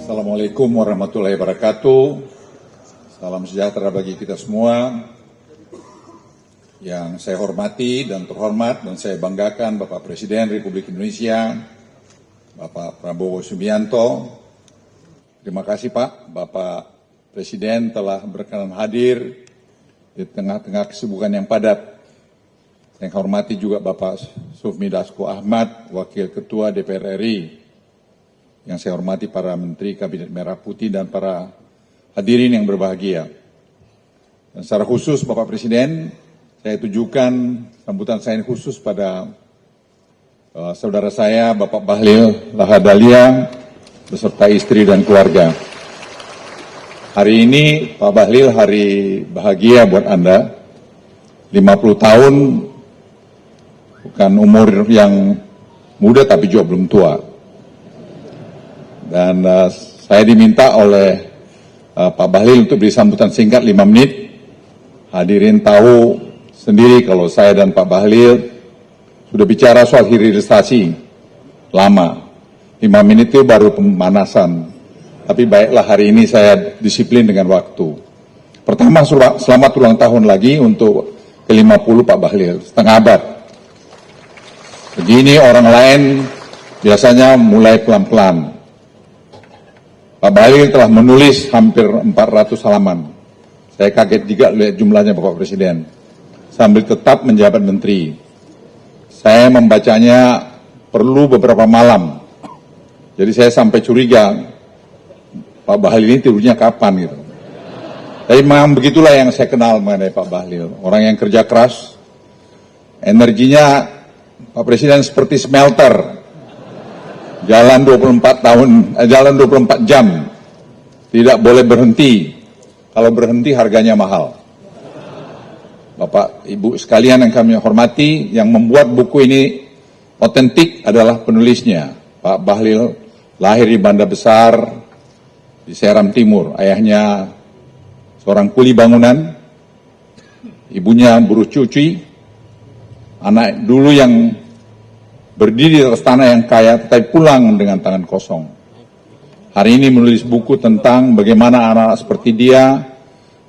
Assalamualaikum warahmatullahi wabarakatuh. Salam sejahtera bagi kita semua. Yang saya hormati dan terhormat dan saya banggakan Bapak Presiden Republik Indonesia, Bapak Prabowo Subianto. Terima kasih Pak, Bapak Presiden telah berkenan hadir di tengah-tengah kesibukan yang padat. Yang saya hormati juga Bapak Sufmi Dasko Ahmad, Wakil Ketua DPR RI. Yang saya hormati para Menteri Kabinet Merah Putih dan para hadirin yang berbahagia. Dan secara khusus Bapak Presiden, saya tujukan sambutan saya khusus pada saudara saya Bapak Bahlil Lahadalia beserta istri dan keluarga. Hari ini Pak Bahlil hari bahagia buat Anda. 50 tahun bukan umur yang muda tapi juga belum tua. Dan saya diminta oleh Pak Bahlil untuk beri sambutan singkat 5 menit. Hadirin tahu sendiri kalau saya dan Pak Bahlil sudah bicara soal hilirisasi lama. 5 menit itu baru pemanasan. Tapi baiklah hari ini saya disiplin dengan waktu. Pertama, selamat ulang tahun lagi untuk ke-50 Pak Bahlil, setengah abad. Begini orang lain biasanya mulai pelan-pelan. Pak Bahlil telah menulis hampir 400 halaman. Saya kaget juga lihat jumlahnya Bapak Presiden. Sambil tetap menjabat menteri. Saya membacanya perlu beberapa malam. Jadi saya sampai curiga, Pak Bahlil ini tidurnya kapan gitu. Tapi memang begitulah yang saya kenal mengenai Pak Bahlil. Orang yang kerja keras, energinya Pak Presiden seperti smelter. Jalan 24 jam, tidak boleh berhenti. Kalau berhenti harganya mahal. Bapak, Ibu sekalian yang kami hormati, yang membuat buku ini otentik adalah penulisnya. Pak Bahlil lahir di Banda Besar, di Seram Timur. Ayahnya seorang kuli bangunan, ibunya buruh cuci, anak dulu yang berdiri di atas tanah yang kaya, tetapi pulang dengan tangan kosong. Hari ini menulis buku tentang bagaimana anak-anak seperti dia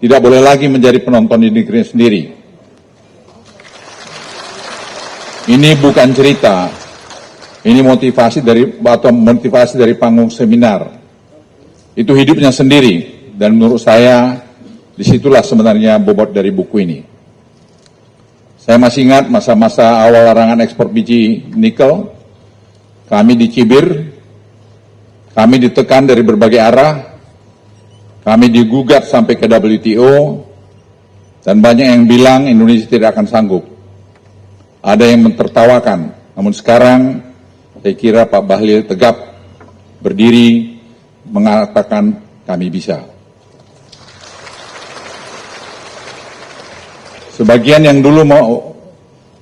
tidak boleh lagi menjadi penonton di negeri sendiri. Ini bukan cerita, ini motivasi dari panggung seminar. Itu hidupnya sendiri, dan menurut saya disitulah sebenarnya bobot dari buku ini. Saya masih ingat masa-masa awal larangan ekspor biji nikel, kami dicibir, kami ditekan dari berbagai arah, kami digugat sampai ke WTO, dan banyak yang bilang Indonesia tidak akan sanggup. Ada yang mentertawakan, namun sekarang saya kira Pak Bahlil tegap berdiri mengatakan kami bisa. Sebagian yang dulu mau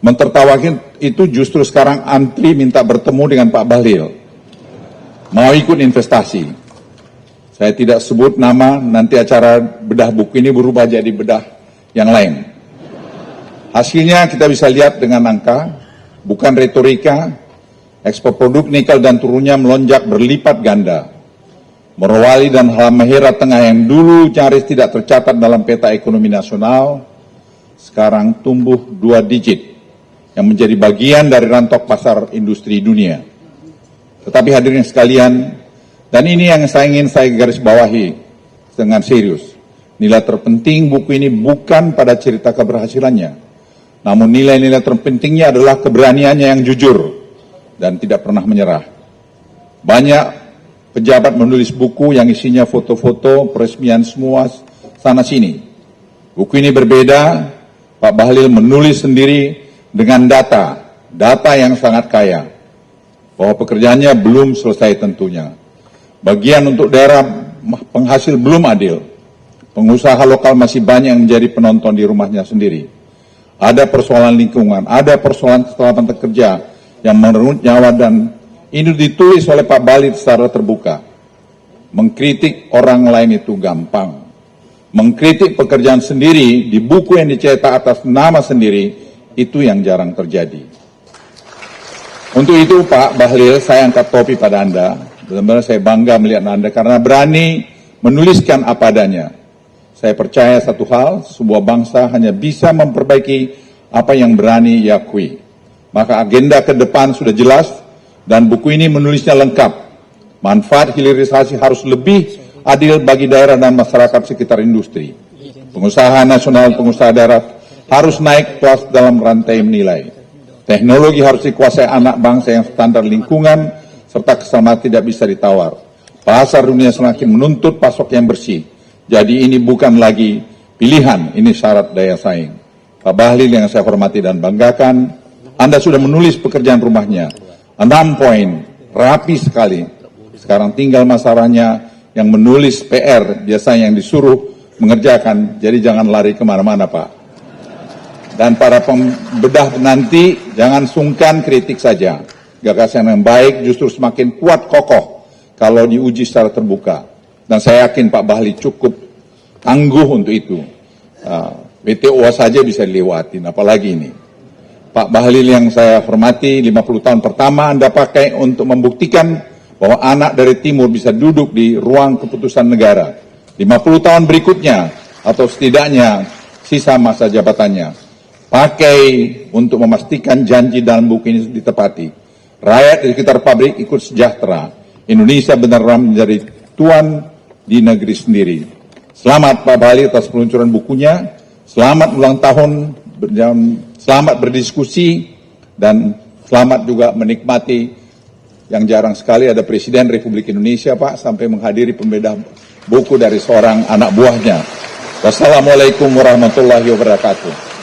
mentertawakan itu justru sekarang antri minta bertemu dengan Pak Bahlil. Mau ikut investasi. Saya tidak sebut nama, nanti acara bedah buku ini berubah jadi bedah yang lain. Hasilnya kita bisa lihat dengan angka, bukan retorika, ekspor produk nikel dan turunnya melonjak berlipat ganda. Morowali dan Halmahera Tengah yang dulu nyaris tidak tercatat dalam peta ekonomi nasional, sekarang tumbuh 2 digit, yang menjadi bagian dari rantok pasar industri dunia. Tetapi hadirin sekalian, dan ini yang ingin saya garis bawahi dengan serius, nilai terpenting buku ini bukan pada cerita keberhasilannya, namun nilai-nilai terpentingnya adalah keberaniannya yang jujur dan tidak pernah menyerah. Banyak pejabat menulis buku yang isinya foto-foto peresmian semua sana-sini. Buku ini berbeda. Pak Bahlil menulis sendiri dengan data yang sangat kaya, bahwa pekerjaannya belum selesai tentunya. Bagian untuk daerah penghasil belum adil, pengusaha lokal masih banyak yang menjadi penonton di rumahnya sendiri. Ada persoalan lingkungan, ada persoalan keselamatan kerja yang merenggut nyawa, dan ini ditulis oleh Pak Bahlil secara terbuka. Mengkritik orang lain itu gampang. Mengkritik pekerjaan sendiri di buku yang dicetak atas nama sendiri, itu yang jarang terjadi. Untuk itu Pak Bahlil, saya angkat topi pada Anda, Benar-benar saya bangga melihat Anda karena berani menuliskan apa adanya. Saya percaya satu hal, sebuah bangsa hanya bisa memperbaiki apa yang berani diakui. Maka agenda ke depan sudah jelas dan buku ini menulisnya lengkap. Manfaat hilirisasi harus lebih adil bagi daerah dan masyarakat sekitar industri. Pengusaha nasional, pengusaha daerah harus naik kelas dalam rantai menilai. Teknologi harus dikuasai anak bangsa yang standar lingkungan serta keselamatan tidak bisa ditawar. Pasar dunia semakin menuntut pasok yang bersih. Jadi ini bukan lagi pilihan, ini syarat daya saing. Pak Bahlil yang saya hormati dan banggakan, Anda sudah menulis pekerjaan rumahnya. 6 poin, rapi sekali. Sekarang tinggal masalahnya yang menulis PR, biasanya yang disuruh mengerjakan, jadi jangan lari kemana-mana Pak. Dan para pembedah nanti, jangan sungkan kritik saja. Gagasan yang baik justru semakin kuat kokoh kalau diuji secara terbuka. Dan saya yakin Pak Bahlil cukup tangguh untuk itu. WTO saja bisa dilewatin, apalagi ini. Pak Bahlil yang saya hormati, 50 tahun pertama Anda pakai untuk membuktikan bahwa anak dari timur bisa duduk di ruang keputusan negara. 50 tahun berikutnya, atau setidaknya sisa masa jabatannya, pakai untuk memastikan janji dalam buku ini ditepati. Rakyat di sekitar pabrik ikut sejahtera. Indonesia benar-benar menjadi tuan di negeri sendiri. Selamat Pak Bahlil atas peluncuran bukunya, selamat ulang tahun, selamat berdiskusi, dan selamat juga menikmati yang jarang sekali ada Presiden Republik Indonesia Pak, sampai menghadiri pembedah buku dari seorang anak buahnya. Wassalamualaikum warahmatullahi wabarakatuh.